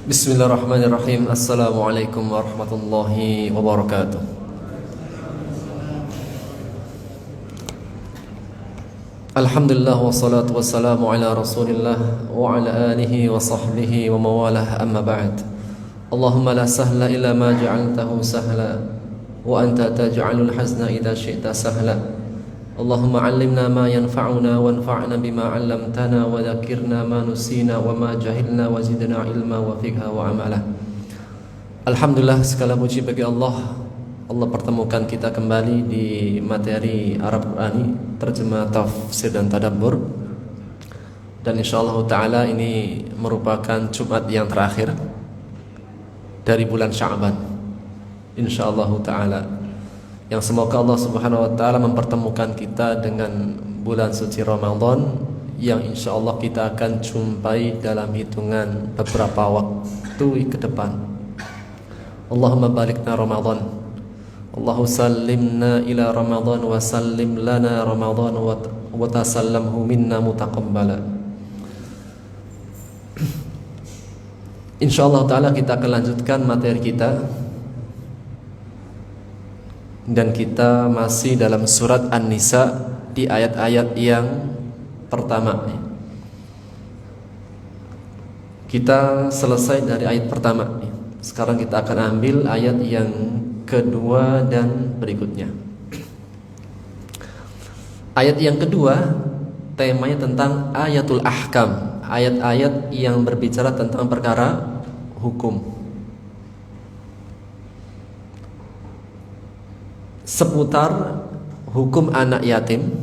Bismillahirrahmanirrahim. Assalamualaikum warahmatullahi wabarakatuh. Alhamdulillah wassalatu wassalamu ala Rasulillah wa ala alihi wa sahbihi wa mawalah, amma ba'd. Allahumma la sahla illa ma ja'altahu sahla wa anta taj'alul hazna idza syi'ta sahla. Allahumma 'allimna ma yanfa'una wanfa'na bima 'allamtana wa dzakirna ma nusina wa ma jahilna wa zidna ilma wa fiqha wa amala. Alhamdulillah, segala puji bagi Allah. Allah pertemukan kita kembali di materi Arab Qurani, terjemah, tafsir dan tadabbur. Dan insyaallah taala ini merupakan Jumat yang terakhir dari bulan Sya'ban. Insyaallah taala, yang semoga Allah Subhanahu wa taala mempertemukan kita dengan bulan suci Ramadan yang insyaallah kita akan jumpai dalam hitungan beberapa waktu ke depan. Allahumma balikna Ramadan, Allahu sallimna ila Ramadan wa sallim lana Ramadan wa tasallamhu minna mutaqabbala. Insyaallah taala kita akan lanjutkan materi kita, dan kita masih dalam surat An-Nisa di ayat-ayat yang pertama. Kita selesai dari ayat pertama. Sekarang kita akan ambil ayat yang kedua dan berikutnya. Ayat yang kedua temanya tentang ayatul ahkam, ayat-ayat yang berbicara tentang perkara hukum, seputar hukum anak yatim.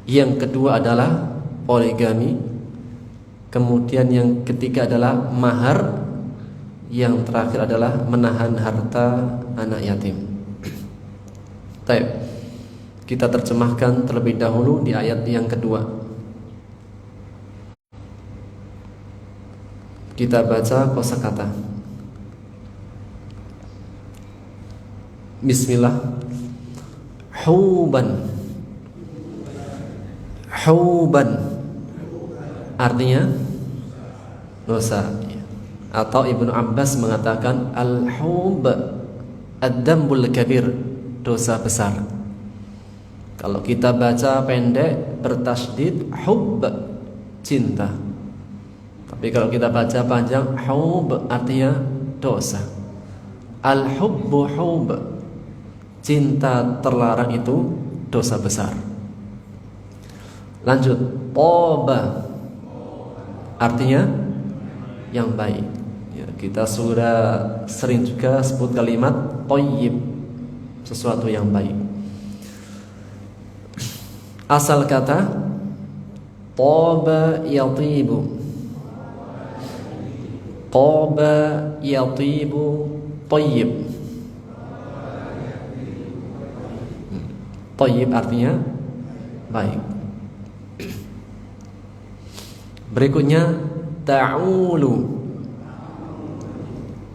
Yang kedua adalah poligami. Kemudian yang ketiga adalah mahar. Yang terakhir adalah menahan harta anak yatim. Baik, kita terjemahkan terlebih dahulu di ayat yang kedua. Kita baca kosakata. Bismillah. Huban. Huban artinya dosa. Atau Ibnu Abbas mengatakan al-hub ad-dambul kabir, dosa besar. Kalau kita baca pendek bertasydid hub, cinta. Tapi kalau kita baca panjang hub artinya dosa. Al-hubbu hub, cinta terlarang itu dosa besar. Lanjut, toba artinya yang baik. Ya, kita sudah sering juga sebut kalimat thayyib, sesuatu yang baik. Asal kata toba yatibu, toba yatibu thayyib. Thayyib artinya baik. Berikutnya ta'ulu.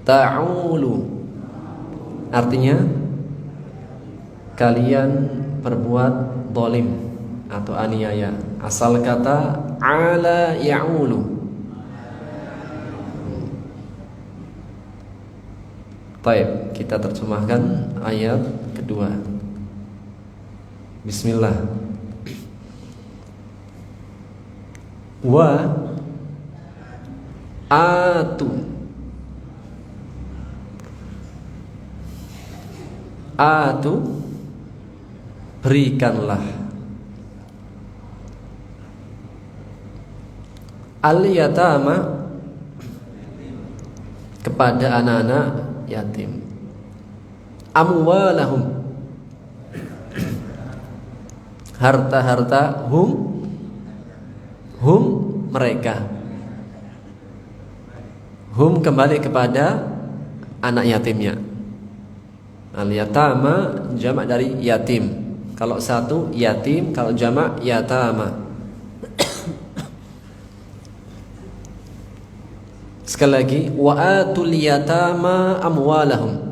Ta'ulu artinya kalian berbuat zalim atau aniaya. Asal kata ala ya'ulu. Baik, kita terjemahkan ayat kedua. Bismillah. Wa atu, atu berikanlah, al-yatama kepada anak-anak yatim, amwalahum harta-harta hum mereka. Hum kembali kepada anak yatimnya. Al-yatama jamak dari yatim. Kalau satu yatim, kalau jamak yatama. Sekali lagi, wa atul yatama amwalahum.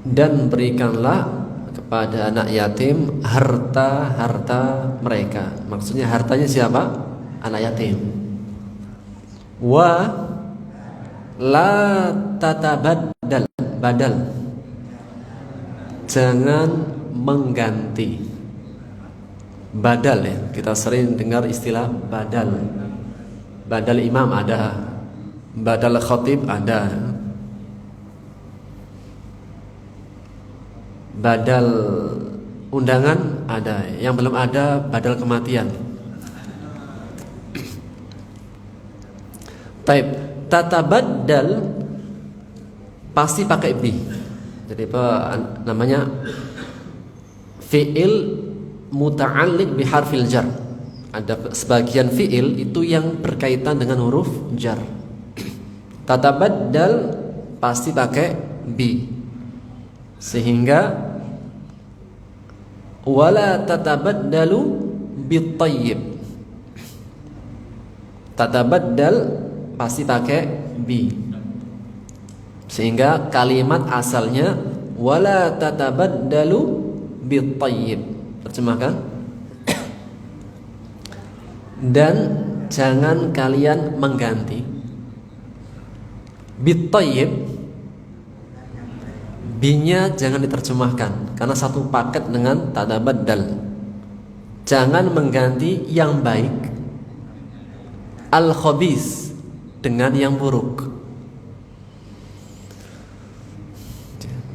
Dan berikanlah kepada anak yatim harta mereka. Maksudnya hartanya siapa? Anak yatim. Wa la tatabaddal, badal, jangan mengganti. Badal ya, kita sering dengar istilah badal. Badal imam ada, badal khatib ada, badal undangan ada. Yang belum ada badal kematian. Taib, tatabaddal pasti pakai bi. Jadi apa namanya? Fi'il muta'alliq bi harfil jar. Ada sebagian fi'il itu yang berkaitan dengan huruf jar. Tatabaddal pasti pakai bi. Sehingga wala tatabaddalu bit tayyib. Tatabaddal pasti pakai bi. Sehingga kalimat asalnya wala tatabaddalu bit tayyib. Terjemahkan. Dan jangan kalian mengganti. Bit tayyib, binya jangan diterjemahkan karena satu paket dengan tatabaddal. Jangan mengganti yang baik al-khabis dengan yang buruk.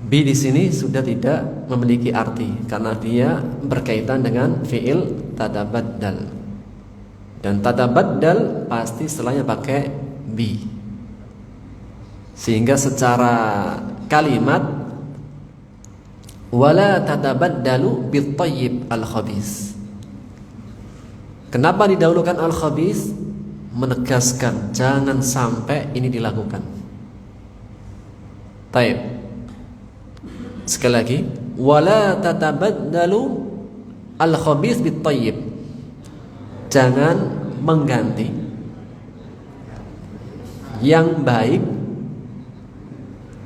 Bi di sini sudah tidak memiliki arti karena dia berkaitan dengan fi'il tatabaddal. Dan tatabaddal pasti setelahnya pakai bi. Sehingga secara kalimat wala tatabaddalu bit tayyib al-khabis. Kenapa didahulukan al-khabis? Menegaskan jangan sampai ini dilakukan. Taib. Sekali lagi, wala tatabaddalu al-khabis bit tayyib. Jangan mengganti yang baik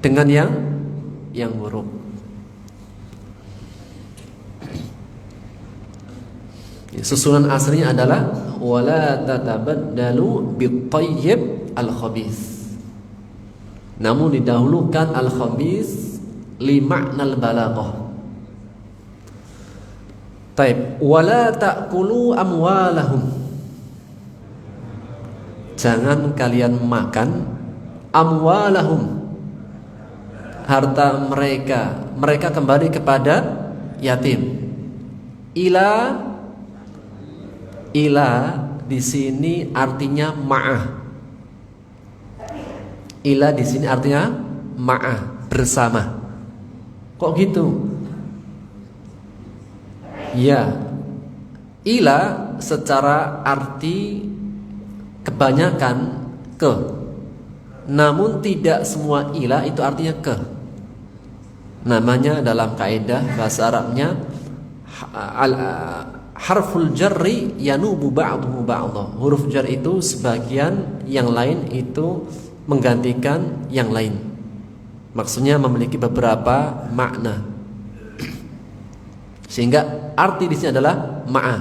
dengan yang buruk. Susunan aslinya adalah wala tatabaddalu bit tayyib al-khabis. Namun didahulukan al-khabis li ma'nal balaghah. Taib, wala ta'kulu amwalahum. Jangan kalian makan amwalahum, harta mereka. Mereka kembali kepada yatim. Ila di sini artinya ma'ah. Ila di sini artinya ma'ah, bersama. Kok gitu? Ya, ila secara arti kebanyakan ke. Namun tidak semua ila itu artinya ke. Namanya dalam kaidah bahasa Arabnya harful jarri yanubu ba'duhu ba'dha. Huruf jar itu sebagian yang lain itu menggantikan yang lain. Maksudnya memiliki beberapa makna. Sehingga arti di sini adalah ma'a.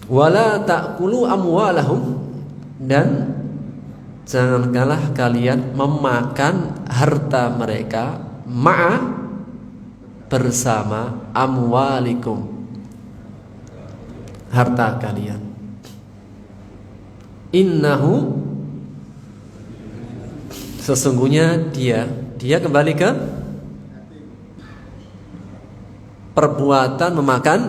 Wala ta'kulu amwalahum, dan janganlah kalian memakan harta mereka ma'a, bersama amwalikum, harta kalian. Innahu, sesungguhnya dia kembali ke perbuatan memakan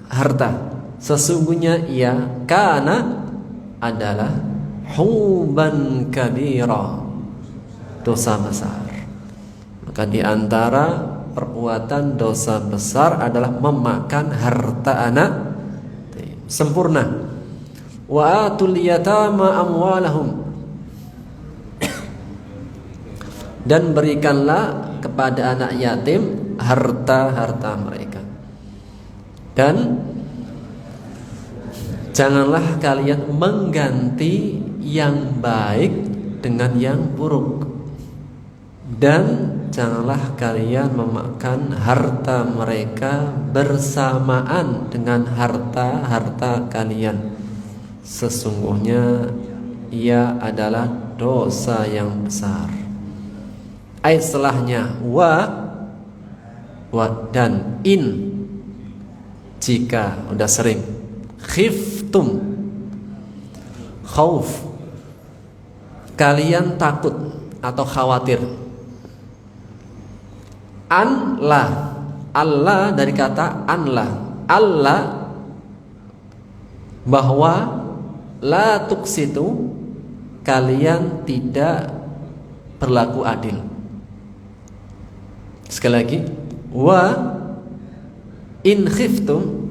harta. Sesungguhnya ia kana adalah huban kabira, dosa besar. Maka di antara perbuatan dosa besar adalah memakan harta anak sempurna. Wa atul yatama amwalahum, dan berikanlah kepada anak yatim harta-harta mereka. Dan janganlah kalian mengganti yang baik dengan yang buruk. Dan janganlah kalian memakan harta mereka bersamaan dengan harta-harta kalian. Sesungguhnya ia adalah dosa yang besar. Ayat setelahnya wa dan in, jika udah sering. Khiftum, khauf, kalian takut atau khawatir. Anla, Allah dari kata anla, Allah bahwa la tuksitu, kalian tidak berlaku adil. Sekali lagi, wa in khiftum,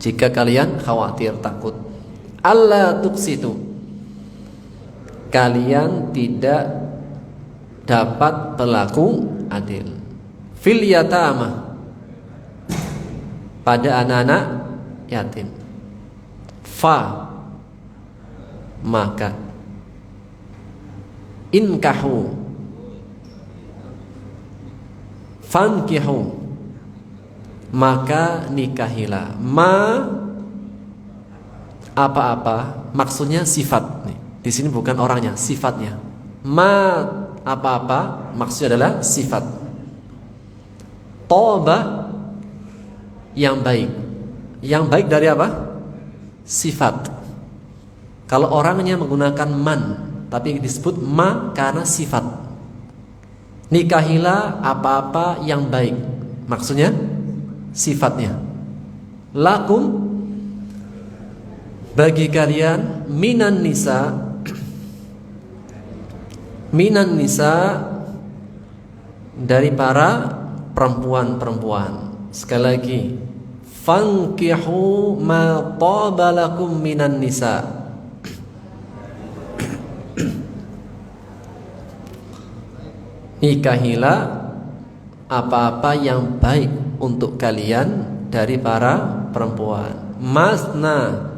jika kalian khawatir takut. Allah tuksitu, kalian tidak dapat berlaku adil. Fil yatama, pada anak-anak yatim. Fa, maka. Inkahu, fankihu, maka nikahilah. Ma, apa-apa, maksudnya sifat. Nih, di sini bukan orangnya, sifatnya. Ma, apa-apa, maksudnya adalah sifat. Toba, yang baik. Yang baik dari apa? Sifat. Kalau orangnya menggunakan man, tapi disebut ma karena sifat. Nikahilah apa-apa yang baik, maksudnya sifatnya. Lakum, bagi kalian, minan nisa dari para perempuan-perempuan. Sekali lagi, fankihu ma taba lakum minan nisa. Nikahilah apa-apa yang baik untuk kalian dari para perempuan. Masna,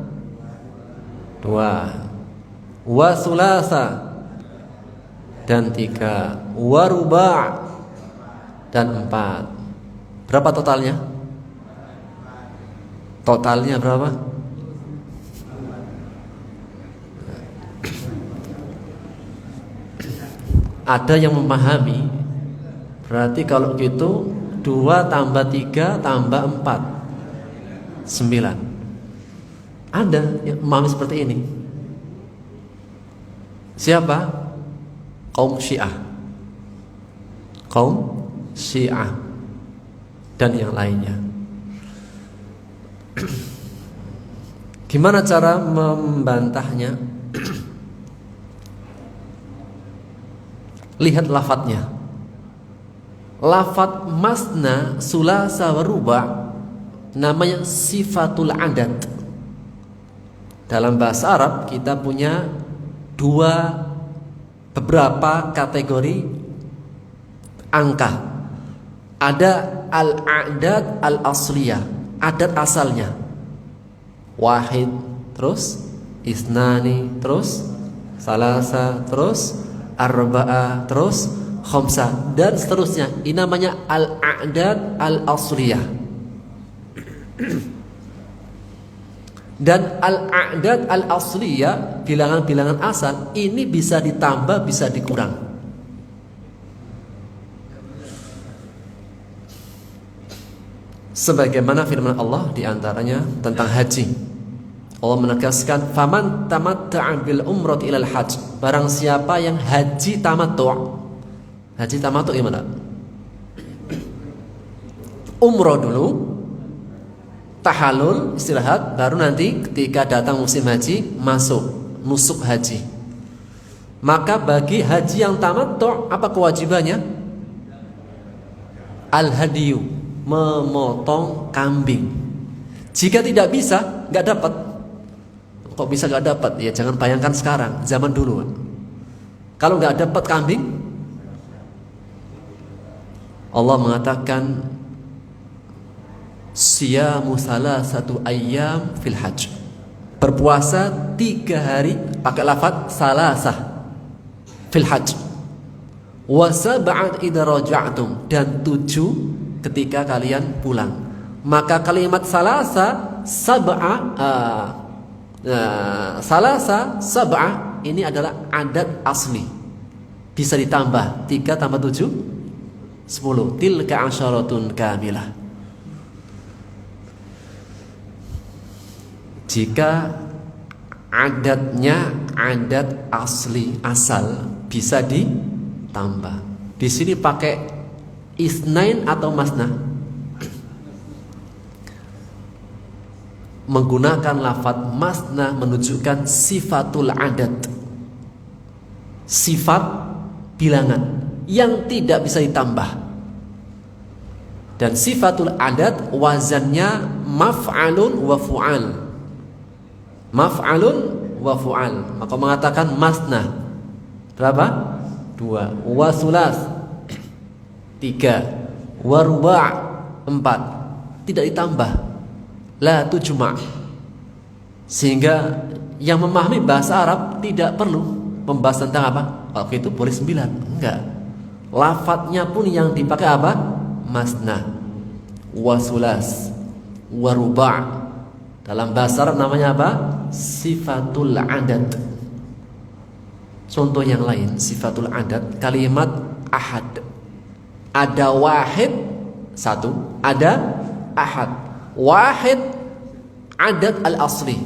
2, wa sulasa, dan 3, wa ruba', dan 4. Berapa totalnya? Totalnya berapa? Ada yang memahami, berarti kalau gitu 2 tambah 3 tambah 4, 9. Ada yang memahami seperti ini. Siapa? Kaum Syiah, kaum Syiah dan yang lainnya. Gimana cara membantahnya? Lihat lafadznya. Lafadz masna, sulasa, waruba namanya sifatul adat. Dalam bahasa Arab kita punya beberapa kategori angka. Ada al-a'dad al-asliyah, adat asalnya. Wahid, terus isnani, terus salasa, terus arba'ah, terus khamsah, dan seterusnya. Ini namanya al-a'dad al-asliyah. Dan al-a'dad al-asliyah, bilangan-bilangan asal, ini bisa ditambah, bisa dikurang. Sebagaimana firman Allah diantaranya tentang haji. Allah menegaskan, faman tamatta'a bil umrati ilal hajj, barang siapa yang haji tamattu'. Haji tamattu' gimana? Umroh dulu, tahalul, istirahat, baru nanti ketika datang musim haji masuk nusuk haji. Maka bagi haji yang tamattu', apa kewajibannya? Al-hadiyu, memotong kambing. Jika tidak bisa, nggak dapat. Kok bisa nggak dapat? Ya jangan bayangkan sekarang, zaman dulu. Kalau nggak dapat kambing, Allah mengatakan siyamu salasatu ayyam fil hajj, berpuasa 3 hari, pakai lafaz salasah fil hajj, wa sab'at idza raja'tum, dan 7 ketika kalian pulang. Maka kalimat salasa sab'a ini adalah adat asli, bisa ditambah 3 tambah 7 10, tilka asyaratun kamilah. Jika adatnya adat asli asal bisa ditambah. Di sini pakai isnain atau masna? Menggunakan lafaz masna menunjukkan sifatul adat, sifat bilangan yang tidak bisa ditambah. Dan sifatul adat wazannya maf'alun wa fu'al. Maf'alun wa fu'al. Maka mengatakan masna berapa? 2. Wa sulas 3. Wa ruba' 4. Tidak ditambah. La tujma'. Sehingga yang memahami bahasa Arab tidak perlu membahas tentang apa? Kalau itu boleh 9. Enggak. Lafadznya pun yang dipakai apa? Masna, wa sulas, wa ruba'. Dalam bahasa Arab namanya apa? Sifatul adat. Contoh yang lain, sifatul adat, kalimat ahad. Ada wahid 1, ada ahad. Wahid adat al-asli,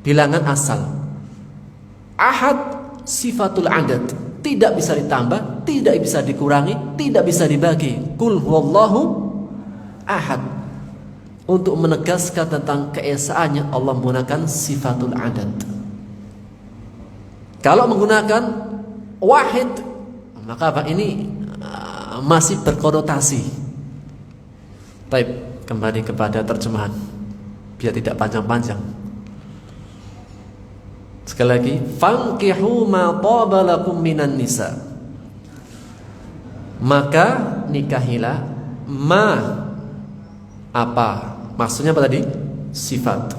bilangan asal. Ahad sifatul adat, tidak bisa ditambah, tidak bisa dikurangi, tidak bisa dibagi. Qul huwallahu ahad. Untuk menegaskan tentang keesaannya Allah menggunakan sifatul adat. Kalau menggunakan wahid, maka apa ini masih berkonotasi. Baik, kembali kepada terjemahan biar tidak panjang-panjang. Sekali lagi, fankihu ma taba lakum minan nisa. Maka nikahilah ma, apa? Maksudnya apa tadi? Sifat.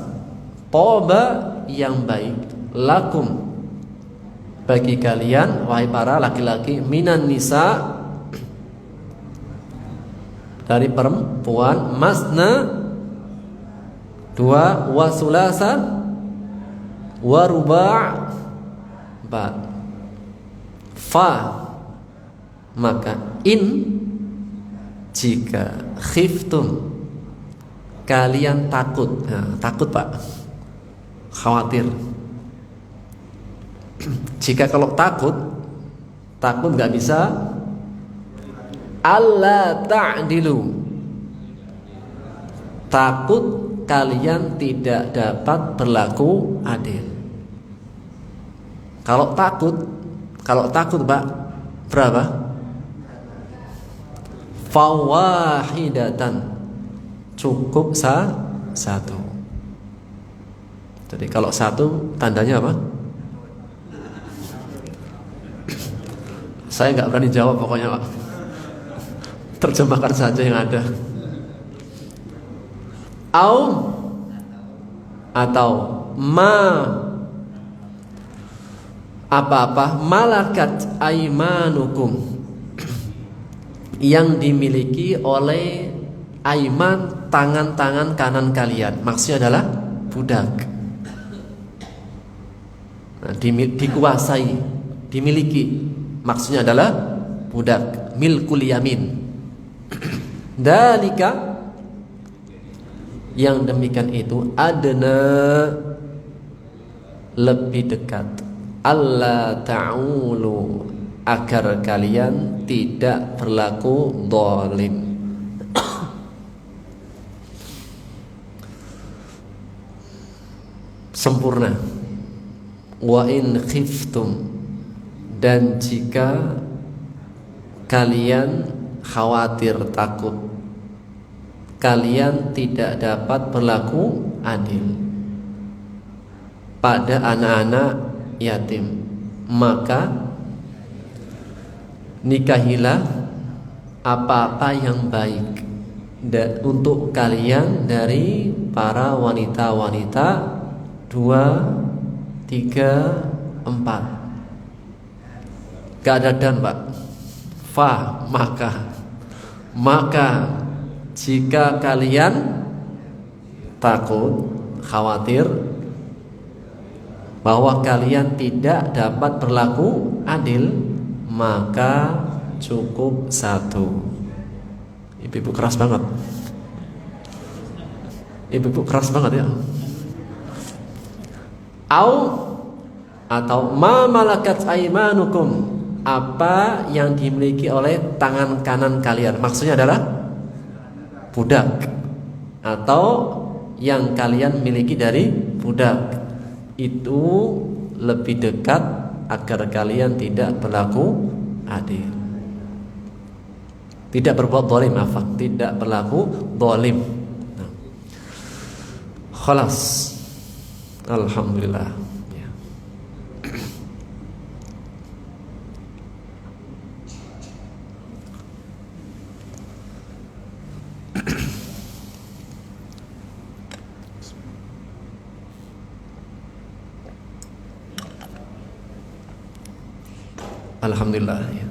Taba yang baik, lakum bagi kalian wahai para laki-laki, minan nisa dari perempuan, masna 2, wa sulasa wa ruba' 4. Fa, maka in jika khiftum kalian takut. Nah, takut Pak, khawatir. Jika kalau takut nggak bisa. Allah ta'dilu, takut kalian tidak dapat berlaku adil. Kalau takut Pak, berapa? Fawahidatan, cukup 1. Jadi kalau 1 tandanya apa? Saya nggak berani jawab pokoknya Pak. Terjemahkan saja yang ada. Atau ma, apa-apa malakat aimanukum, yang dimiliki oleh aiman, tangan-tangan kanan kalian. Maksudnya adalah budak. Nah, dikuasai, dimiliki. Maksudnya adalah budak, milkul yamin. Dalika, yang demikian itu adna, lebih dekat, alla ta'ulu, agar kalian tidak berlaku zalim. Sempurna. Wa in khiftum, dan jika kalian khawatir, takut, kalian tidak dapat berlaku adil pada anak-anak yatim, maka nikahilah apa-apa yang baik untuk kalian dari para wanita-wanita 2, 3, 4. Gak ada dan Pak. Maka jika kalian takut, khawatir bahwa kalian tidak dapat berlaku adil, maka cukup satu. Ibu-ibu keras banget. Ibu-ibu keras banget ya. Atau ma malakat aimanukum, apa yang dimiliki oleh tangan kanan kalian. Maksudnya adalah budak atau yang kalian miliki dari budak. Itu lebih dekat agar kalian tidak berlaku adil, tidak berbuat zalim, tidak berlaku zalim. Khalas. Alhamdulillah. Ya. Alhamdulillah ya.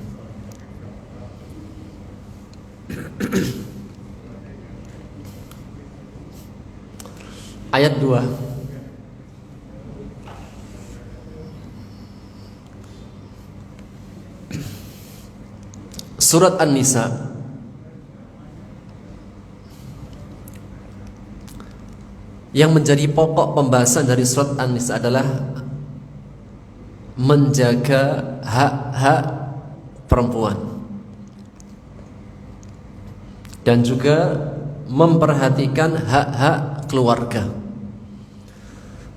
Ayat 2. Surat An-Nisa yang menjadi pokok pembahasan dari surat An-Nisa adalah menjaga hak-hak perempuan dan juga memperhatikan hak-hak keluarga.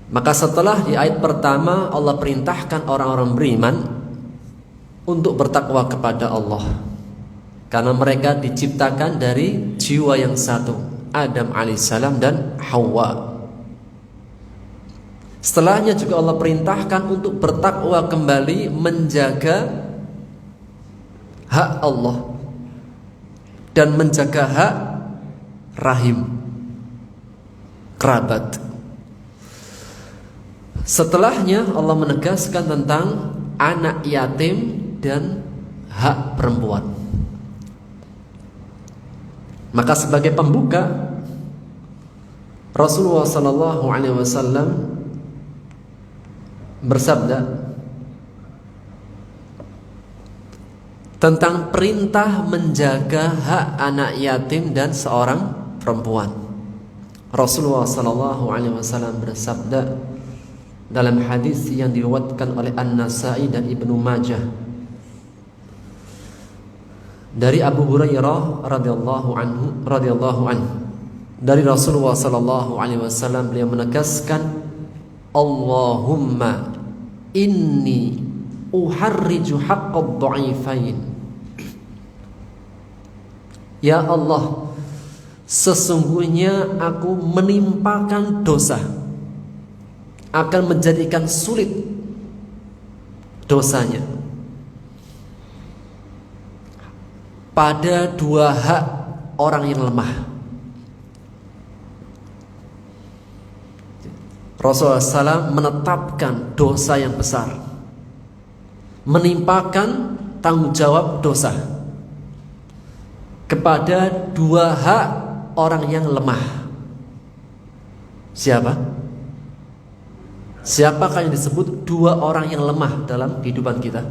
Maka setelah di ayat pertama Allah perintahkan orang-orang beriman untuk bertakwa kepada Allah, karena mereka diciptakan dari jiwa yang satu, Adam alaihissalam dan Hawa. Setelahnya juga Allah perintahkan untuk bertakwa kembali, menjaga hak Allah dan menjaga hak rahim, kerabat. Setelahnya Allah menegaskan tentang anak yatim dan hak perempuan. Maka sebagai pembuka, Rasulullah SAW bersabda tentang perintah menjaga hak anak yatim dan seorang perempuan. Rasulullah SAW bersabda dalam hadis yang diriwayatkan oleh An-Nasa'i dan Ibnu Majah dari Abu Hurairah radhiyallahu anhu dari Rasulullah SAW, beliau menegaskan, Allahumma inni uharriju haqqad dha'ifain. Ya Allah, sesungguhnya aku menimpakan dosa, akan menjadikan sulit dosanya pada dua hak orang yang lemah. Rasulullah SAW menetapkan dosa yang besar, menimpakan tanggung jawab dosa kepada dua hak orang yang lemah. Siapakah yang disebut dua orang yang lemah dalam kehidupan kita?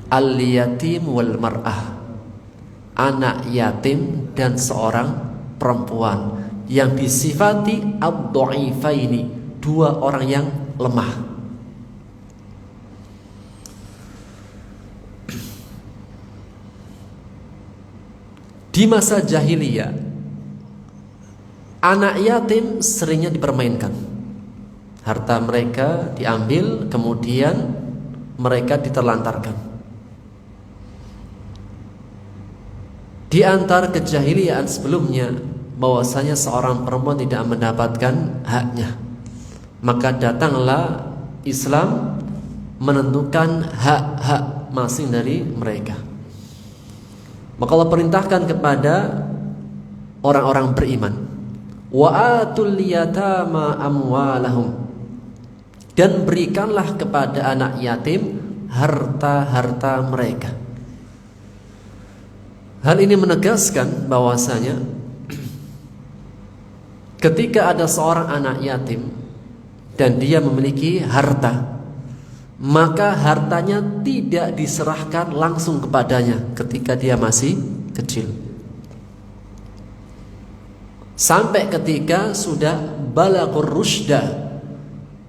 Al-yatim wal mar'ah, anak yatim dan seorang perempuan yang disifati ad-dha'ifaini, dua orang yang lemah. Di masa jahiliyah, anak yatim seringnya dipermainkan. Harta mereka diambil, kemudian mereka diterlantarkan. Di antara kejahiliaan sebelumnya, bahwasanya seorang perempuan tidak mendapatkan haknya. Maka datanglah Islam menentukan hak-hak masing dari mereka. Maka Allah perintahkan kepada orang-orang beriman, wa atul yatama amwalahum, dan berikanlah kepada anak yatim harta-harta mereka. Hal ini menegaskan bahwasanya ketika ada seorang anak yatim dan dia memiliki harta, maka hartanya tidak diserahkan langsung kepadanya ketika dia masih kecil. Sampai ketika sudah balaghur rusyda,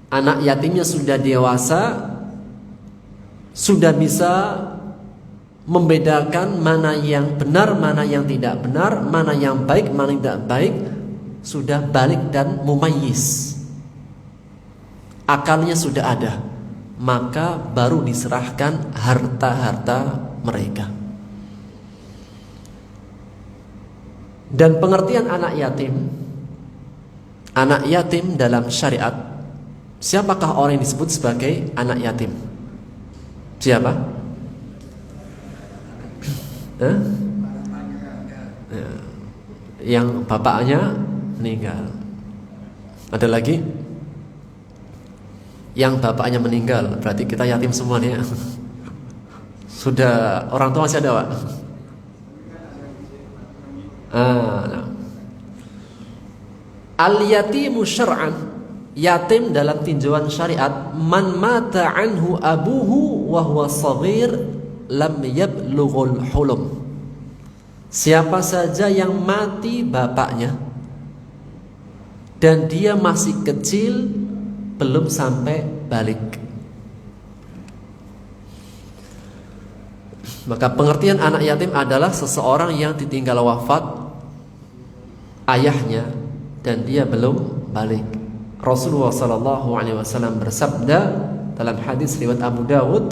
anak yatimnya sudah dewasa, sudah bisa membedakan mana yang benar, mana yang tidak benar, mana yang baik, mana yang tidak baik, sudah balik dan mumayyiz, akalnya sudah ada, maka baru diserahkan harta-harta mereka. Dan pengertian anak yatim dalam syariat, siapakah orang yang disebut sebagai anak yatim? Siapa? Yang bapaknya meninggal. Ada lagi? Yang bapaknya meninggal, berarti kita yatim semua nih ya. Sudah orang tua masih ada, Pak? Al-yatimu syar'an, yatim dalam tinjauan syariat, man mata anhu abuhu wa huwa shaghir lam yablughul hulum. Siapa saja yang mati bapaknya dan dia masih kecil, belum sampai balik. Maka pengertian anak yatim adalah seseorang yang ditinggal wafat ayahnya dan dia belum balik. Rasulullah SAW bersabda dalam hadis riwayat Abu Dawud,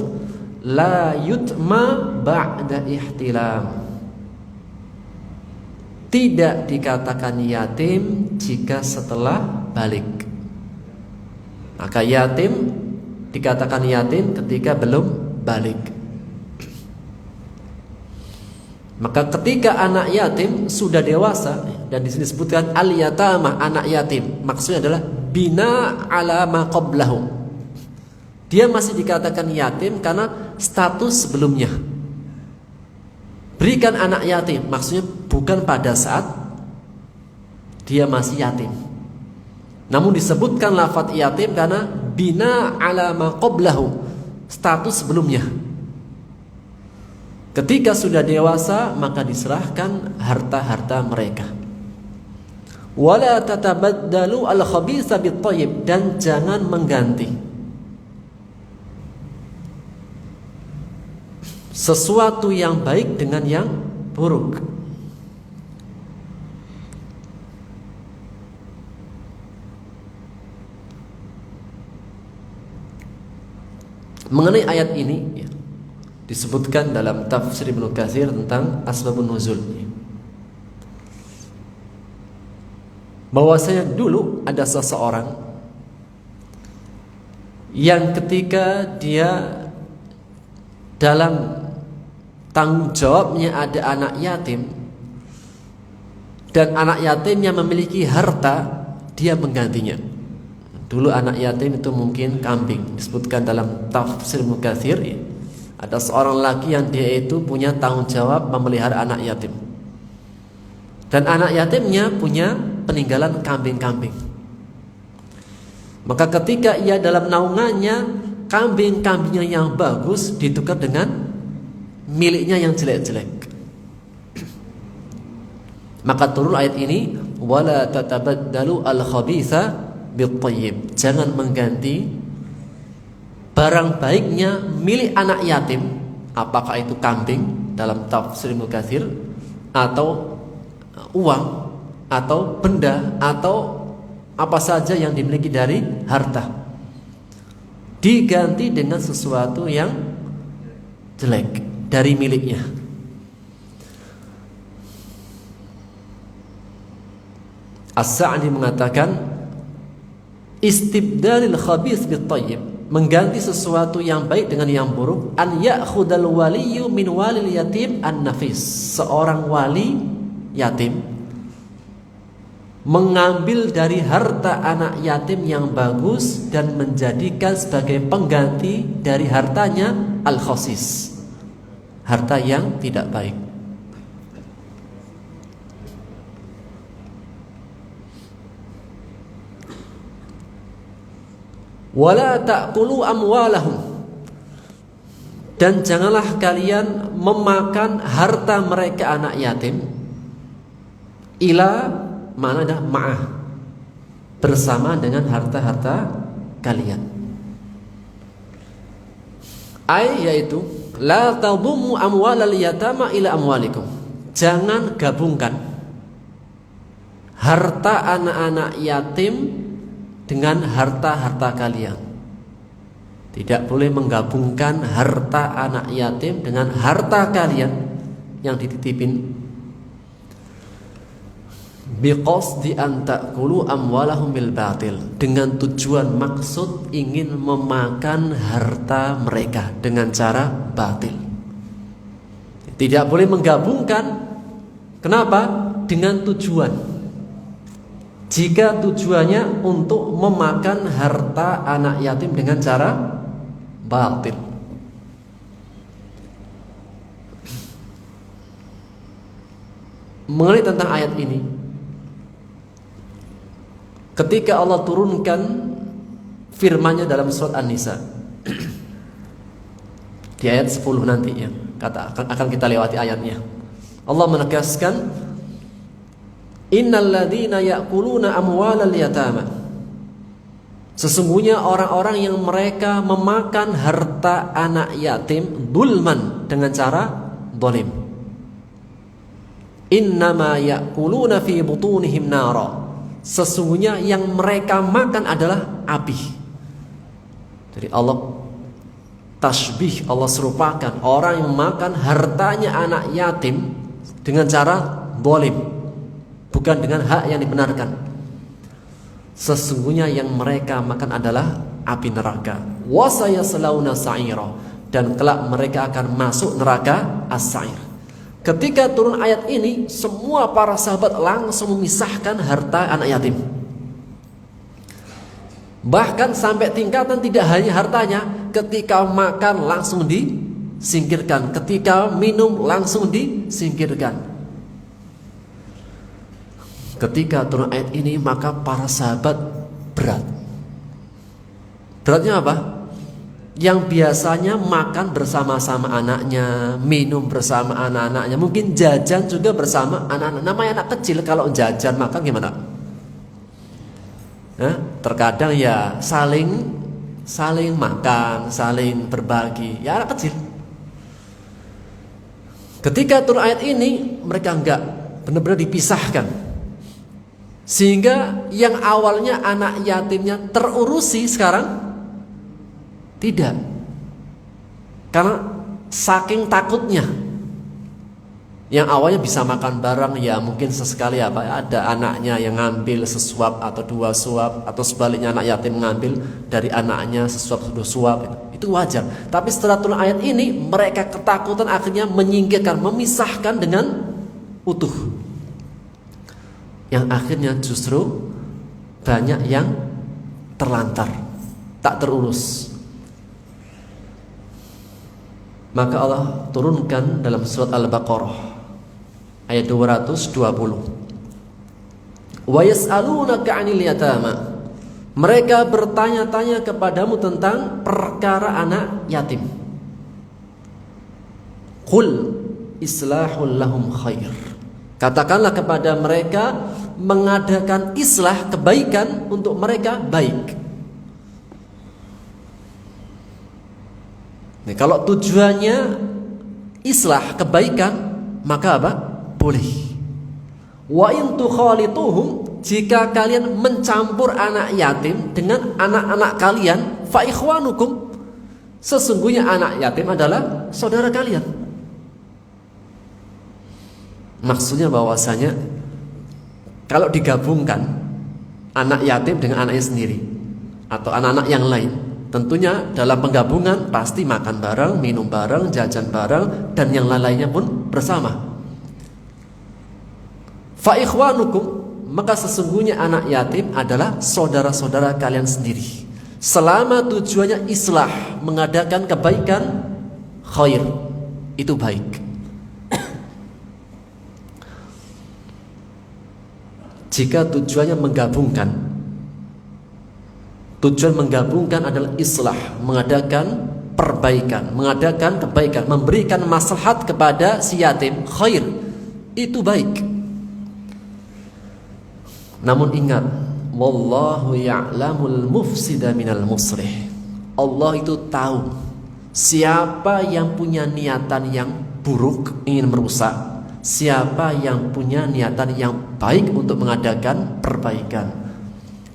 la yutma ba'da ihtilam, tidak dikatakan yatim jika setelah balik. Maka yatim dikatakan yatim ketika belum balik. Maka ketika anak yatim sudah dewasa, dan di sini disebutkan al-yatama, anak yatim, maksudnya adalah bina ala ma qablahu. Dia masih dikatakan yatim karena status sebelumnya. Berikan anak yatim, maksudnya bukan pada saat dia masih yatim, namun disebutkan lafadz yatim karena bina ala ma qablahu, status sebelumnya. Ketika sudah dewasa, maka diserahkan harta-harta mereka. Wala tatabaddalu al-khabitha bit-thayyib, dan jangan mengganti sesuatu yang baik dengan yang buruk. Mengenai ayat ini ya, disebutkan dalam tafsir Ibnu Katsir tentang asbabun nuzul, bahwasanya dulu ada seseorang yang ketika dia dalam tanggung jawabnya ada anak yatim, dan anak yatimnya memiliki harta, dia menggantinya. Dulu anak yatim itu mungkin kambing. Disebutkan dalam tafsir Ibnu Katsir ya, ada seorang laki yang dia itu punya tanggung jawab memelihara anak yatim, dan anak yatimnya punya peninggalan kambing-kambing. Maka ketika ia dalam naungannya, kambing-kambingnya yang bagus ditukar dengan miliknya yang jelek-jelek. Maka turun ayat ini, wala tatabaddalu al-khabitha bit-thayyib, jangan mengganti barang baiknya milik anak yatim, apakah itu kambing dalam tafsir Ibnu Katsir, atau uang, atau benda, atau apa saja yang dimiliki dari harta, diganti dengan sesuatu yang jelek dari miliknya. As-Sa'di mengatakan, istibdalil khabith bit-thayyib, mengganti sesuatu yang baik dengan yang buruk. An ya'khudal waliyyu min walil yatim an-nafis, seorang wali yatim mengambil dari harta anak yatim yang bagus dan menjadikan sebagai pengganti dari hartanya al-khasis, harta yang tidak baik. Wala ta'kulu amwalahum, dan janganlah kalian memakan harta mereka anak yatim, ila mana dah ma'ah, bersama dengan harta-harta kalian. Yaitu la tadummu amwalal yatama ila amwalikum, jangan gabungkan harta anak-anak yatim dengan harta-harta kalian. Tidak boleh menggabungkan harta anak yatim dengan harta kalian yang dititipin. Biqasdi an ta'kulu amwalahum bil batil, dengan tujuan maksud ingin memakan harta mereka dengan cara batil. Tidak boleh menggabungkan. Kenapa? Dengan tujuan. Jika tujuannya untuk memakan harta anak yatim dengan cara batil. Mengenai tentang ayat ini, ketika Allah turunkan firman-Nya dalam surat An-Nisa di ayat 10 nanti ya, akan kita lewati ayatnya. Allah menegaskan, innal ladzina ya'kuluna amwalal yatama, sesungguhnya orang-orang yang mereka memakan harta anak yatim dulman, dengan cara zalim. Innama ya'kuluna fi butunihim nara, sesungguhnya yang mereka makan adalah api. Jadi Allah tasbih, Allah serupakan orang yang makan hartanya anak yatim dengan cara zalim, bukan dengan hak yang dibenarkan. Sesungguhnya yang mereka makan adalah api neraka. Wa sayaslawna sa'ira, dan kelak mereka akan masuk neraka as-sa'ir. Ketika turun ayat ini, semua para sahabat langsung memisahkan harta anak yatim. Bahkan sampai tingkatan tidak hanya hartanya, ketika makan langsung disingkirkan, ketika minum langsung disingkirkan. Ketika turun ayat ini, maka para sahabat berat. Beratnya apa? Yang biasanya makan bersama-sama anaknya, minum bersama anak-anaknya, mungkin jajan juga bersama anak-anak. Namanya anak kecil, kalau jajan makan gimana? Terkadang ya saling makan, saling berbagi. Ya anak kecil. Ketika turun ayat ini, mereka enggak, benar-benar dipisahkan. Sehingga yang awalnya anak yatimnya terurusi, sekarang tidak. Karena saking takutnya. Yang awalnya bisa makan bareng, ya mungkin sesekali ada anaknya yang ngambil sesuap atau 2 suap, atau sebaliknya anak yatim mengambil dari anaknya sesuap 2 suap. Itu wajar. Tapi setelah turun ayat ini, mereka ketakutan, akhirnya menyingkirkan, memisahkan dengan utuh. Yang akhirnya justru banyak yang terlantar, tak terurus. Maka Allah turunkan dalam surat Al-Baqarah ayat 220. Wa yas'alunaka 'anil yatama, mereka bertanya-tanya kepadamu tentang perkara anak yatim. Qul islahul lahum khair, katakanlah kepada mereka, mengadakan islah, kebaikan untuk mereka baik. Nih, kalau tujuannya islah, kebaikan, maka apa? Boleh. Wa in tukhalituhum, jika kalian mencampur anak yatim dengan anak-anak kalian, fa ikhwanukum, sesungguhnya anak yatim adalah saudara kalian. Maksudnya bahwasanya kalau digabungkan anak yatim dengan anaknya sendiri atau anak-anak yang lain, tentunya dalam penggabungan pasti makan bareng, minum bareng, jajan bareng, dan yang lain-lainnya pun bersama. Fa ikhwanukum, maka sesungguhnya anak yatim adalah saudara-saudara kalian sendiri. Selama tujuannya islah, mengadakan kebaikan, khair, itu baik. Jika tujuan menggabungkan adalah islah, mengadakan perbaikan, mengadakan kebaikan, memberikan maslahat kepada si yatim, khair, itu baik. Namun ingat, wallahu ya'lamul mufsida minal muslih. Allah itu tahu siapa yang punya niatan yang buruk, ingin merusak, siapa yang punya niatan yang baik untuk mengadakan perbaikan.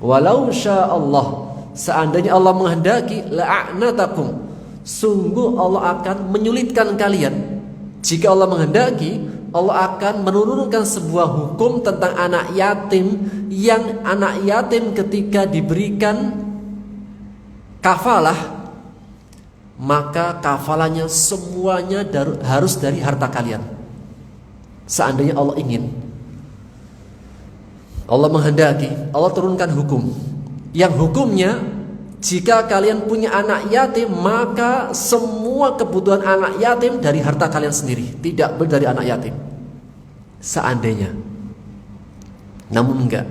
Walau sya'allah, seandainya Allah menghendaki, la'anatakum, sungguh Allah akan menyulitkan kalian. Jika Allah menghendaki, Allah akan menurunkan sebuah hukum tentang anak yatim, yang anak yatim ketika diberikan kafalah, maka kafalahnya semuanya harus dari harta kalian. Seandainya Allah ingin, Allah menghendaki, Allah turunkan hukum, yang hukumnya jika kalian punya anak yatim, maka semua kebutuhan anak yatim dari harta kalian sendiri, tidak dari anak yatim. Seandainya, namun enggak.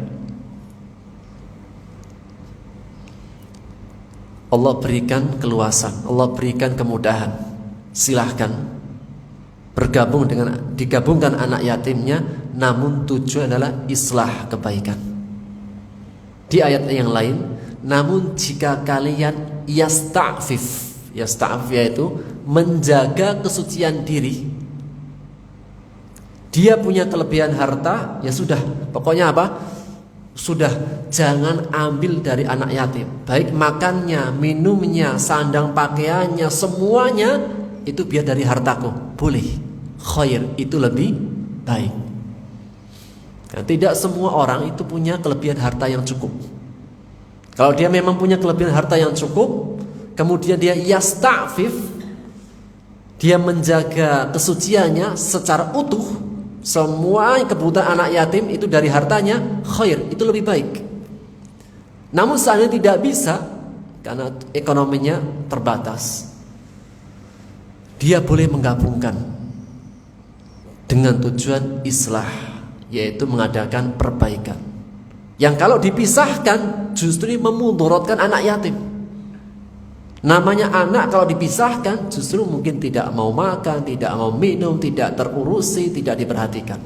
Allah berikan keluasan, Allah berikan kemudahan. Silahkan digabungkan anak yatimnya, namun tujuan adalah islah, kebaikan. Di ayat yang lain, namun jika kalian yasta'fif yaitu menjaga kesucian diri, dia punya kelebihan harta, ya sudah, pokoknya apa? Sudah, jangan ambil dari anak yatim, baik makannya, minumnya, sandang pakaiannya, semuanya itu biar dari hartaku, boleh, khair, itu lebih baik. Nah, tidak semua orang itu punya kelebihan harta yang cukup. Kalau dia memang punya kelebihan harta yang cukup, kemudian dia yasta'fif, dia menjaga kesuciannya secara utuh, semua kebutuhan anak yatim itu dari hartanya, khair, itu lebih baik. Namun seandainya tidak bisa karena ekonominya terbatas, dia boleh menggabungkan dengan tujuan islah, yaitu mengadakan perbaikan. Yang kalau dipisahkan justru memudaratkan anak yatim. Namanya anak kalau dipisahkan justru mungkin tidak mau makan, tidak mau minum, tidak terurusi, tidak diperhatikan.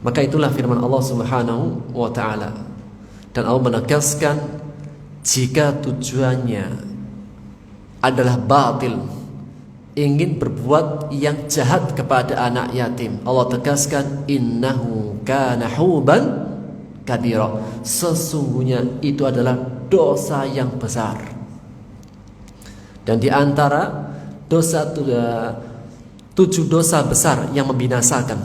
Maka itulah firman Allah Subhanahu wa ta'ala. Dan Allah menegaskan, jika tujuannya adalah batil, ingin berbuat yang jahat kepada anak yatim, Allah tegaskan, innahu kana huban kabira, sesungguhnya itu adalah dosa yang besar. Dan di antara dosa 7 dosa besar yang membinasakan,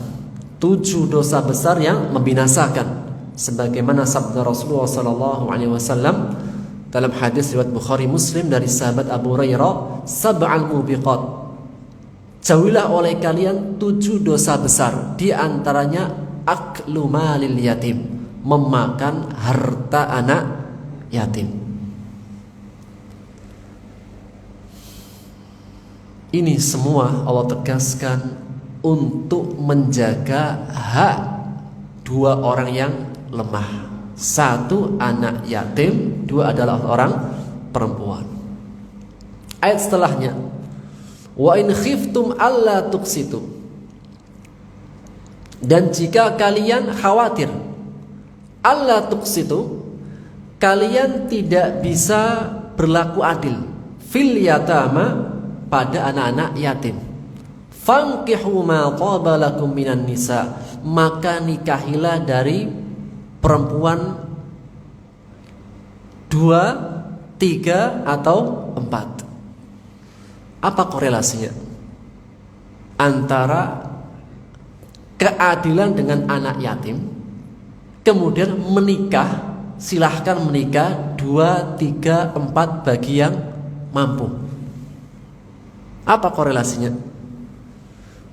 7 dosa besar yang membinasakan, sebagaimana sabda Rasulullah SAW dalam hadis riwayat Bukhari Muslim dari sahabat Abu Hurairah, sab'al mubiqat, jauhilah oleh kalian 7 dosa besar, di antaranya aklu malil yatim, memakan harta anak yatim. Ini semua Allah tegaskan untuk menjaga hak 2 orang yang lemah. 1 anak yatim, 2 adalah orang perempuan. Ayat setelahnya, wa in khiftum alla tuqsitu, dan jika kalian khawatir, alla tuqsitu, kalian tidak bisa berlaku adil, fil yatama, pada anak-anak yatim, fankihu ma taba lakum minan nisa, maka nikahilah dari perempuan 2, 3 atau 4. Apa korelasinya antara keadilan dengan anak yatim, kemudian menikah, silahkan menikah 2, 3, 4 bagi yang mampu? Apa korelasinya?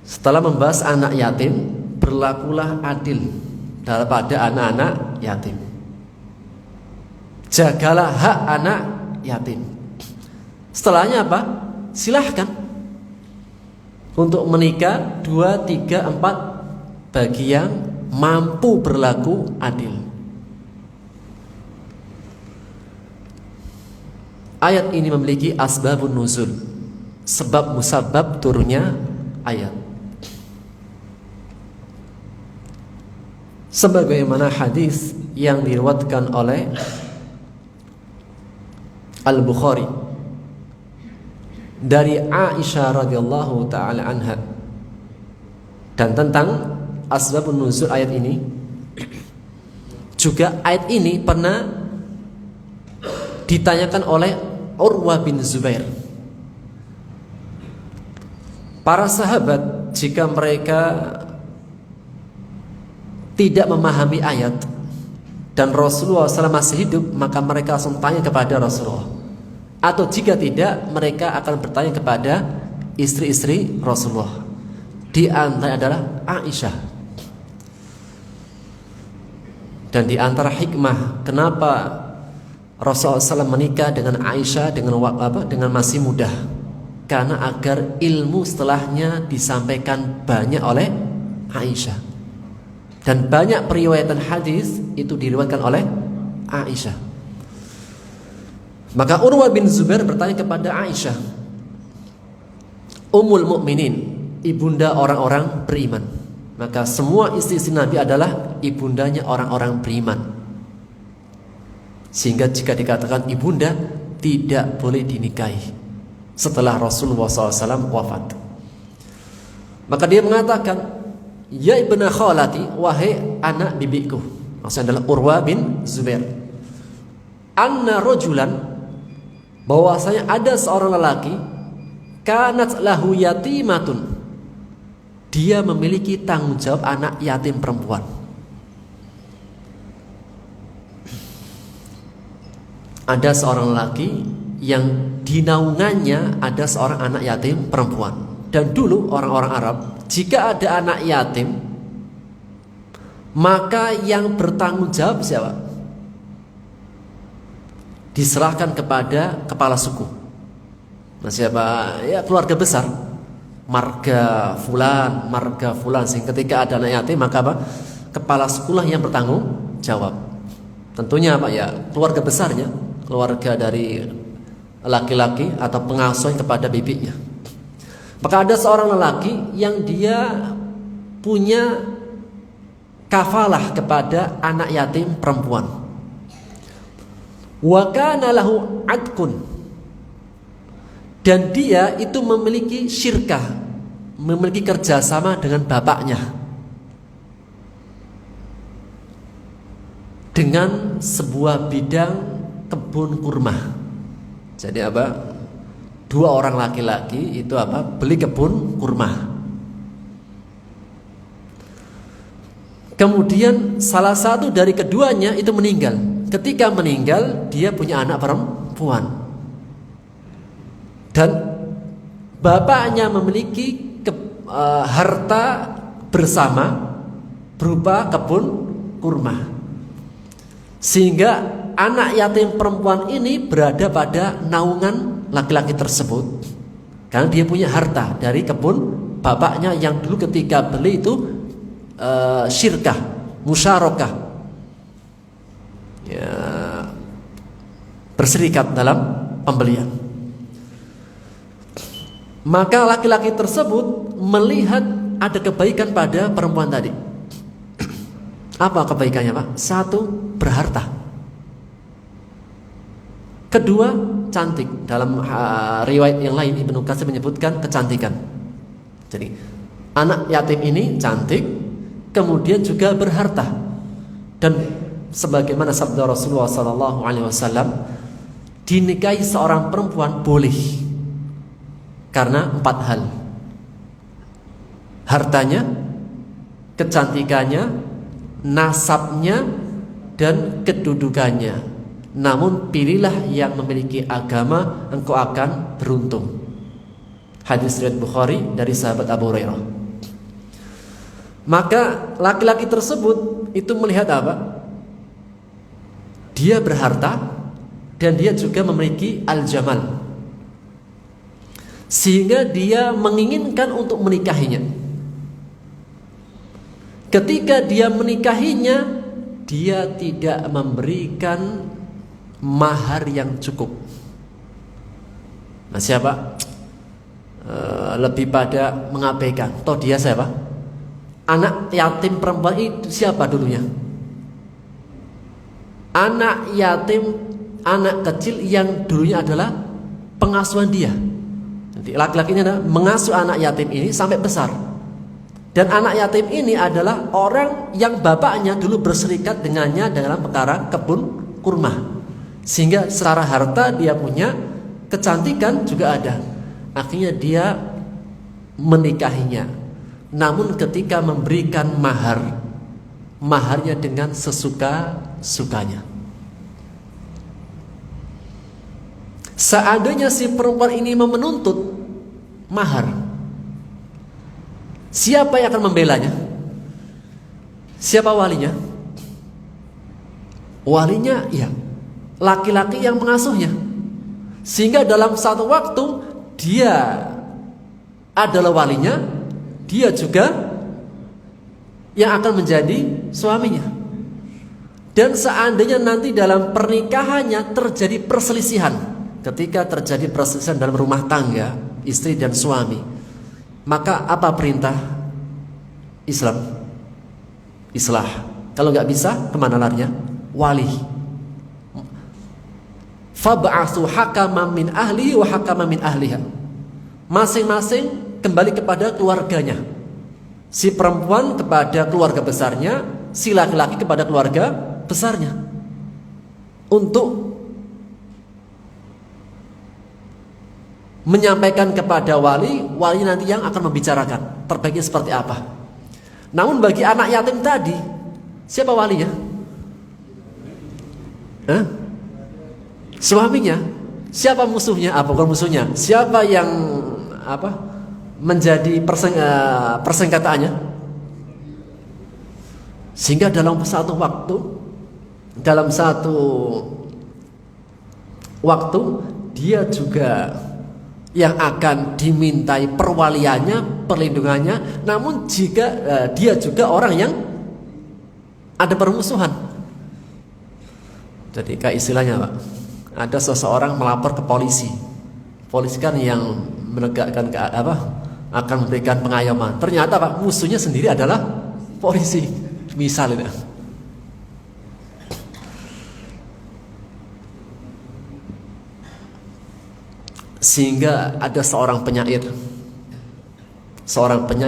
Setelah membahas anak yatim, berlakulah adil daripada anak-anak yatim. Jagalah hak anak yatim. Setelahnya apa? Silahkan untuk menikah 2, 3, 4 bagi yang mampu berlaku adil. Ayat ini memiliki asbabun nuzul, sebab musabab turunnya ayat. Sebagaimana hadis yang diriwayatkan oleh Al-Bukhari dari Aisyah radhiyallahu taala anha, dan tentang asbabun nuzul ayat ini juga, ayat ini pernah ditanyakan oleh Urwah bin Zubair. Para sahabat jika mereka tidak memahami ayat dan Rasulullah SAW masih hidup, maka mereka langsung tanya kepada Rasulullah. Atau jika tidak, mereka akan bertanya kepada istri-istri Rasulullah. Di antara adalah Aisyah. Dan di antara hikmah kenapa Rasulullah SAW menikah dengan Aisyah dengan masih muda, karena agar ilmu setelahnya disampaikan banyak oleh Aisyah. Dan banyak periwayatan hadis itu diriwayatkan oleh Aisyah. Maka Urwah bin Zubair bertanya kepada Aisyah, Ummul Mukminin, ibunda orang-orang beriman. Maka semua istri-istri Nabi adalah ibundanya orang-orang beriman. Sehingga jika dikatakan ibunda, tidak boleh dinikahi setelah Rasulullah SAW wafat. Maka dia mengatakan, ya ibna khalati, wahai anak bibiku. Maksudnya adalah Urwah bin Zubair. Anna rojulan, bahwasanya ada seorang lelaki, kanat lahu yatimatun, dia memiliki tanggung jawab anak yatim perempuan. Ada seorang lelaki yang di naungannya ada seorang anak yatim perempuan. Dan dulu orang-orang Arab, jika ada anak yatim, maka yang bertanggung jawab siapa? Diserahkan kepada kepala suku. Nah, siapa? Ya keluarga besar, marga fulan. Sehingga ketika ada anak yatim, maka apa? Kepala sukulah yang bertanggung jawab. Tentunya apa? Ya keluarga besarnya, keluarga dari laki-laki atau pengasuh kepada bibinya. Maka ada seorang lelaki yang dia punya kafalah kepada anak yatim perempuan. Wa kana lahu adkun, dan dia itu memiliki syirkah, memiliki kerjasama dengan bapaknya dengan sebuah bidang kebun kurma. Jadi apa? Dua orang laki-laki itu apa? Beli kebun kurma. Kemudian salah satu dari keduanya itu meninggal. Ketika meninggal, dia punya anak perempuan. Dan bapaknya memiliki harta bersama berupa kebun kurma. Sehingga anak yatim perempuan ini berada pada naungan laki-laki tersebut, karena dia punya harta dari kebun bapaknya yang dulu ketika beli itu syirkah, musyarakah, ya, berserikat dalam pembelian. Maka laki-laki tersebut melihat ada kebaikan pada perempuan tadi. Apa kebaikannya, Pak? Satu, berharta. Kedua, cantik. Dalam riwayat yang lain Ibnu Katsir menyebutkan kecantikan. Jadi anak yatim ini cantik, kemudian juga berharta. Dan sebagaimana sabda Rasulullah SAW, dinikahi seorang perempuan boleh karena 4 hal: hartanya, kecantikannya, nasabnya, dan kedudukannya. Namun pilihlah yang memiliki agama, engkau akan beruntung. Hadis riwayat Bukhari dari sahabat Abu Hurairah. Maka laki-laki tersebut itu melihat apa? Dia berharta dan dia juga memiliki al-jamal, sehingga dia menginginkan untuk menikahinya. Ketika dia menikahinya, dia tidak memberikan mahar yang cukup. Nah, siapa? Lebih pada mengabaikan. Toh dia siapa? Anak yatim perempuan itu siapa dulunya? Anak yatim, anak kecil yang dulunya adalah pengasuhan dia. Jadi laki-lakinya adalah mengasuh anak yatim ini sampai besar. Dan anak yatim ini adalah orang yang bapaknya dulu berserikat dengannya dalam perkara kebun kurma. Sehingga secara harta dia punya, kecantikan juga ada. Akhirnya dia menikahinya. Namun ketika memberikan mahar, maharnya dengan sesuka-sukanya. Seandainya si perempuan ini menuntut mahar, siapa yang akan membelanya? Siapa walinya? Walinya ya laki-laki yang mengasuhnya. Sehingga dalam satu waktu dia adalah walinya, dia juga yang akan menjadi suaminya. Dan seandainya nanti dalam pernikahannya terjadi perselisihan, ketika terjadi perselisihan dalam rumah tangga istri dan suami, maka apa perintah Islam? Islah. Kalau nggak bisa, kemana larinya? Wali. Fab'atsu hakaman min ahlihi wa hakaman min ahliha. Masing-masing kembali kepada keluarganya. Si perempuan kepada keluarga besarnya, si laki-laki kepada keluarga besarnya. Untuk menyampaikan kepada wali nanti yang akan membicarakan terbaiknya seperti apa. Namun bagi anak yatim tadi, siapa walinya? Suaminya. Siapa musuhnya? Bukan musuhnya. Siapa yang menjadi persengketaannya? Sehingga dalam satu waktu dia juga yang akan dimintai perwaliannya, perlindungannya. Namun jika dia juga orang yang ada permusuhan. Jadi kayak istilahnya Pak, ada seseorang melapor ke polisi. Polisi kan yang menegakkan akan memberikan pengayoman. Ternyata Pak, musuhnya sendiri adalah polisi. Misal itu. Sehingga ada seorang penyair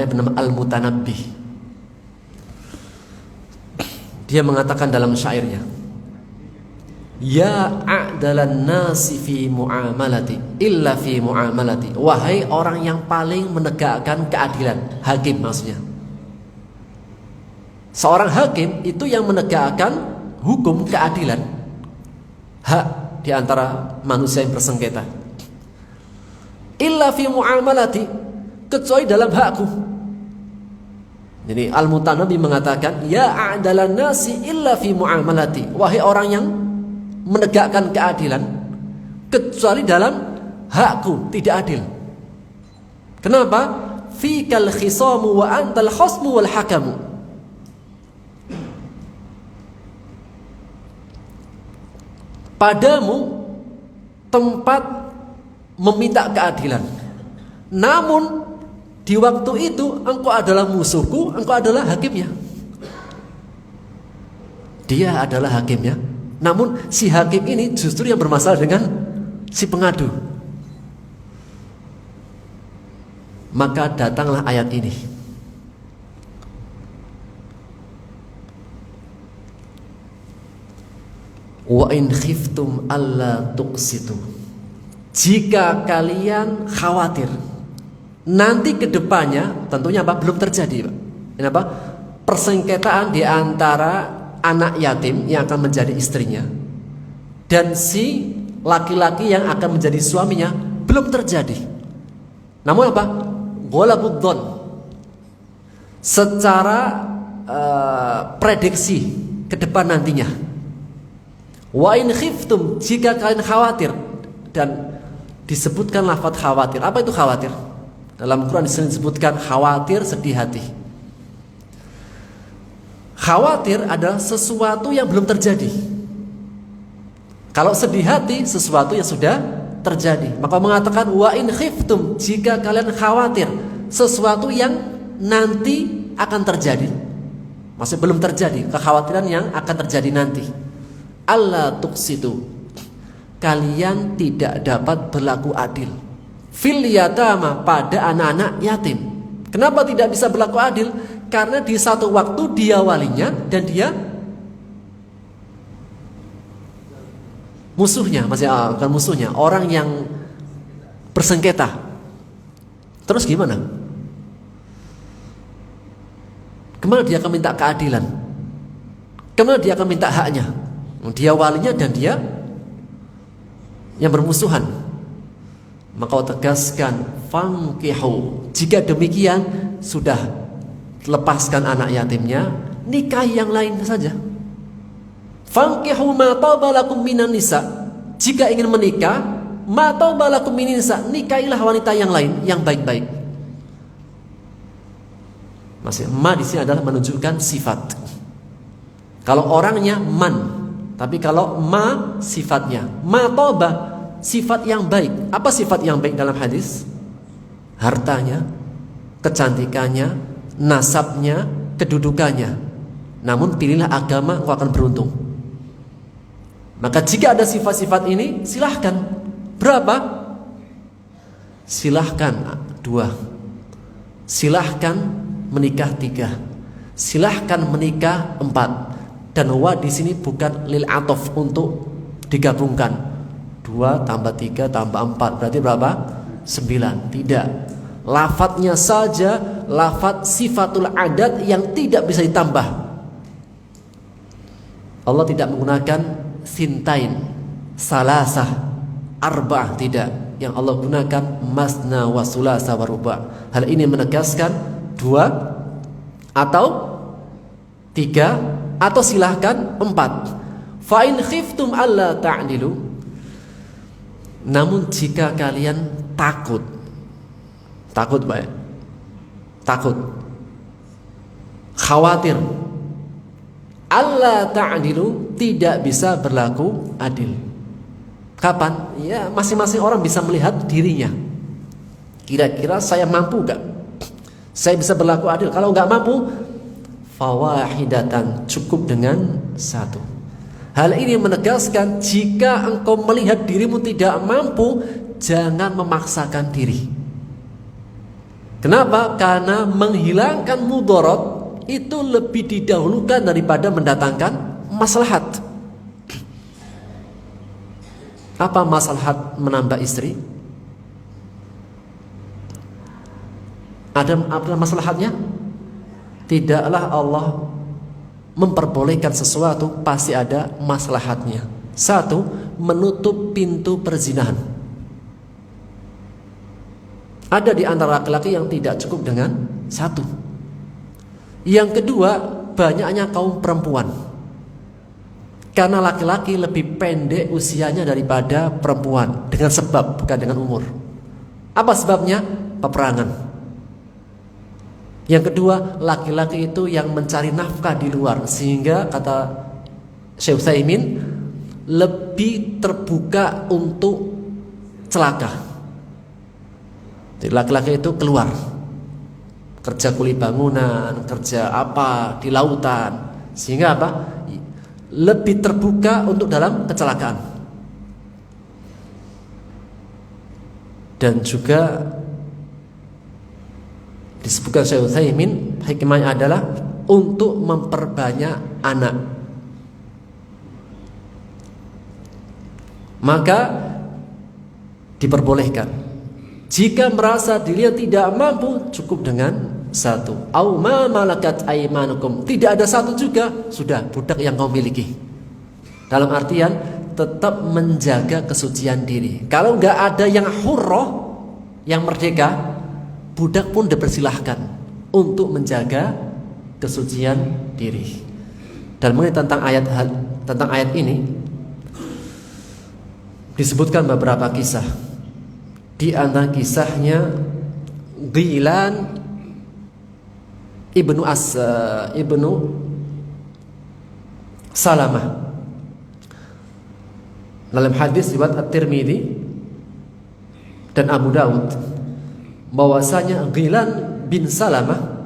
bernama Al-Mutanabbi. Dia mengatakan dalam syairnya, ya a'dalan nasi fi mu'amalati illa fi mu'amalati. Wahai orang yang paling menegakkan keadilan, hakim maksudnya. Seorang hakim itu yang menegakkan hukum keadilan, hak di antara manusia yang bersengketa. Illa fi mu'amalati, kecuali dalam hakku. Jadi Al-Mutanabbi mengatakan, ya a'dalan nasi illa fi mu'amalati. Wahai orang yang menegakkan keadilan, kecuali dalam hakku tidak adil. Kenapa? Fikal khisamu wa antal khasmu wal hakamu. Padamu tempat meminta keadilan. Namun di waktu itu engkau adalah musuhku, engkau adalah hakimnya. Dia adalah hakimnya. Namun si hakim ini justru yang bermasalah dengan si pengadu. Maka datanglah ayat ini. Wa in khiftum alla tuqsitu. Jika kalian khawatir nanti ke depannya, tentunya belum terjadi, Pak. Kenapa? Persengketaan di antara anak yatim yang akan menjadi istrinya dan si laki-laki yang akan menjadi suaminya belum terjadi. Namun apa? Ghalabud-dhon. Secara prediksi ke depan nantinya. Wa in khiftum, jika kalian khawatir dan disebutkan lafaz khawatir. Apa itu khawatir? Dalam Quran disebutkan khawatir, sedih hati. Khawatir adalah sesuatu yang belum terjadi. Kalau sedih hati, sesuatu yang sudah terjadi. Maka mengatakan wa in khiftum, jika kalian khawatir sesuatu yang nanti akan terjadi, masih belum terjadi, kekhawatiran yang akan terjadi nanti. Allah tuqsitu, kalian tidak dapat berlaku adil fil yatama, pada anak-anak yatim. Kenapa tidak bisa berlaku adil? Karena di satu waktu dia walinya dan dia musuhnya, bukan musuhnya, orang yang bersengketa. Terus gimana? Kemana dia akan minta keadilan? Kemana dia akan minta haknya? Dia walinya dan dia yang bermusuhan. Maka tegaskan fankihu, jika demikian sudah lepaskan anak yatimnya, nikahi yang lain saja. Fankihu ma taba lakum minan nisa, jika ingin menikah, ma taba lakum minan nisa, nikahilah wanita yang lain yang baik-baik. Masih ma di sini adalah menunjukkan sifat. Kalau orangnya man, tapi kalau ma sifatnya. Ma taba, sifat yang baik. Apa sifat yang baik dalam hadis? Hartanya, kecantikannya, nasabnya, kedudukannya. Namun pilihlah agama, engkau akan beruntung. Maka jika ada sifat-sifat ini, silahkan. Berapa? Silahkan 2. Silahkan menikah 3. Silahkan menikah 4. Dan wa di sini bukan lil atof, untuk digabungkan. 2 tambah 3 tambah 4 berarti berapa? 9. Tidak. Lafadznya saja lafadz sifatul adat yang tidak bisa ditambah. Allah tidak menggunakan sintain, salasah, arba'ah, tidak. Yang Allah gunakan masna wa sulasa wa ruba'. Hal ini menegaskan 2 atau 3 atau silahkan 4. Fa in khiftum alla ta'dilu, namun jika kalian takut baik, takut, khawatir, alla ta'dilu, tidak bisa berlaku adil. Kapan? Ya masing-masing orang bisa melihat dirinya. Kira-kira saya mampu gak? Saya bisa berlaku adil. Kalau gak mampu, fawahidatan, cukup dengan 1. Hal ini menegaskan jika engkau melihat dirimu tidak mampu, jangan memaksakan diri. Kenapa? Karena menghilangkan mudarat itu lebih didahulukan daripada mendatangkan maslahat. Apa maslahat menambah istri? Ada maslahatnya? Tidaklah Allah memperbolehkan sesuatu, pasti ada maslahatnya. 1, menutup pintu perzinahan. Ada di antara laki-laki yang tidak cukup dengan 1. Yang kedua, banyaknya kaum perempuan. Karena laki-laki lebih pendek usianya daripada perempuan, dengan sebab, bukan dengan umur. Apa sebabnya? Peperangan. Yang kedua, laki-laki itu yang mencari nafkah di luar, sehingga kata Syekh Utsaimin lebih terbuka untuk celaka. Jadi laki-laki itu keluar kerja kuli bangunan, kerja apa di lautan, sehingga apa? Lebih terbuka untuk dalam kecelakaan. Dan juga disebutkan Syekh Utsaimin, hikmahnya adalah untuk memperbanyak anak. Maka diperbolehkan jika merasa dirinya tidak mampu, cukup dengan 1. Au ma malakat aymanukum, tidak ada 1 juga, sudah budak yang kau miliki. Dalam artian tetap menjaga kesucian diri. Kalau nggak ada yang hurrah, yang merdeka, budak pun dipersilahkan untuk menjaga kesucian diri. Dan mengenai tentang ayat ini disebutkan beberapa kisah. Di antara kisahnya Ghilan ibnu Salamah. Dalam hadis riwayat At-Tirmidzi dan Abu Daud bahwasanya Ghilan bin Salamah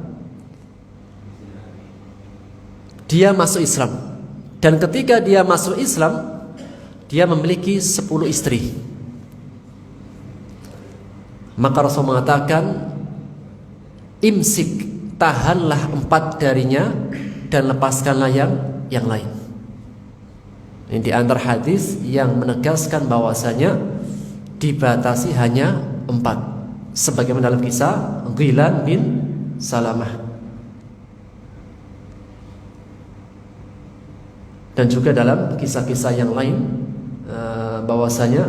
dia masuk Islam, dan ketika dia masuk Islam dia memiliki 10 istri. Maka Rasul mengatakan, imsik, tahanlah 4 darinya dan lepaskanlah yang lain. Ini di antara hadis yang menegaskan bahwasanya dibatasi hanya 4, sebagaimana dalam kisah Ghilan bin Salamah. Dan juga dalam kisah-kisah yang lain bahwasanya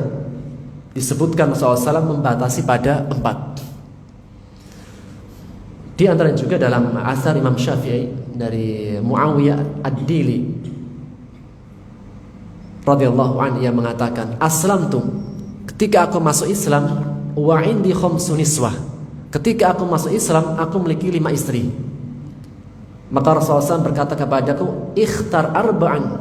disebutkan Rasulullah SAW membatasi pada 4. Di antara juga dalam asar Imam Syafi'i dari Muawiyah Ad-Dili radhiyallahu anhu, yang mengatakan, aslamtu, ketika aku masuk Islam, wa indi khamsun niswah, ketika aku masuk Islam aku memiliki 5 istri. Maka Rasulullah SAW berkata kepadaku, ikhtar arba'an,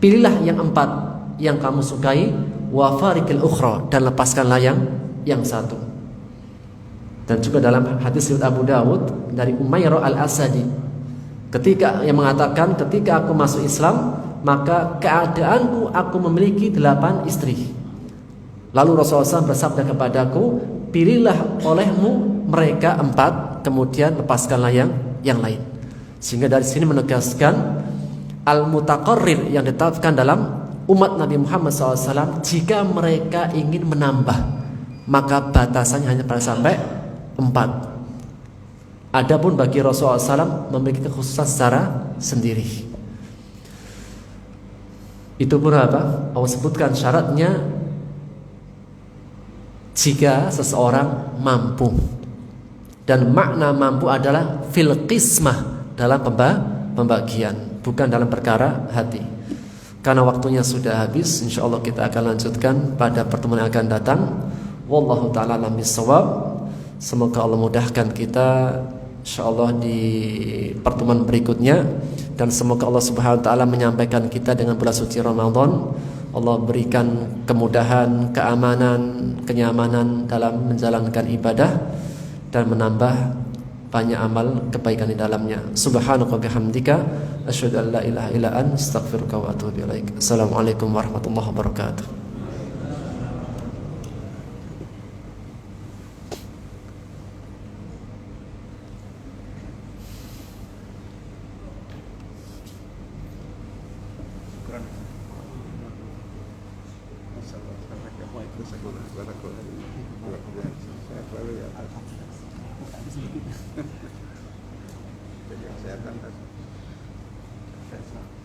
pilihlah yang 4 yang kamu sukai, wa farikil ukhra, dan lepaskanlah yang 1. Dan juga dalam hadis riwayat Abu Dawud dari Umairah al-Asadi, ketika yang mengatakan, ketika aku masuk Islam maka keadaanku aku memiliki 8 istri. Lalu Rasulullah SAW bersabda kepadaku, pilihlah olehmu mereka 4, kemudian lepaskanlah yang lain. Sehingga dari sini menegaskan al-mutaqarrir yang ditetapkan dalam umat Nabi Muhammad SAW, jika mereka ingin menambah maka batasannya hanya pada sampai 4. Adapun bagi Rasulullah SAW memiliki kekhususan secara sendiri. Itu pun apa? Allah sebutkan syaratnya, jika seseorang mampu. Dan makna mampu adalah fil qismah, dalam pembagian, bukan dalam perkara hati. Karena waktunya sudah habis, insyaallah kita akan lanjutkan pada pertemuan yang akan datang. Wallahu ta'ala alam bissawab. Semoga Allah mudahkan kita insyaallah di pertemuan berikutnya, dan semoga Allah Subhanahu wa taala menyampaikan kita dengan bulan suci Ramadan. Allah berikan kemudahan, keamanan, kenyamanan dalam menjalankan ibadah dan menambah banyak amal kebaikan di dalamnya. Subhanaka bihamdika asyhadu an la ilaha illa anta astaghfiruka wa atubu ilaik. Assalamualaikum warahmatullahi wabarakatuh. Kesehatan.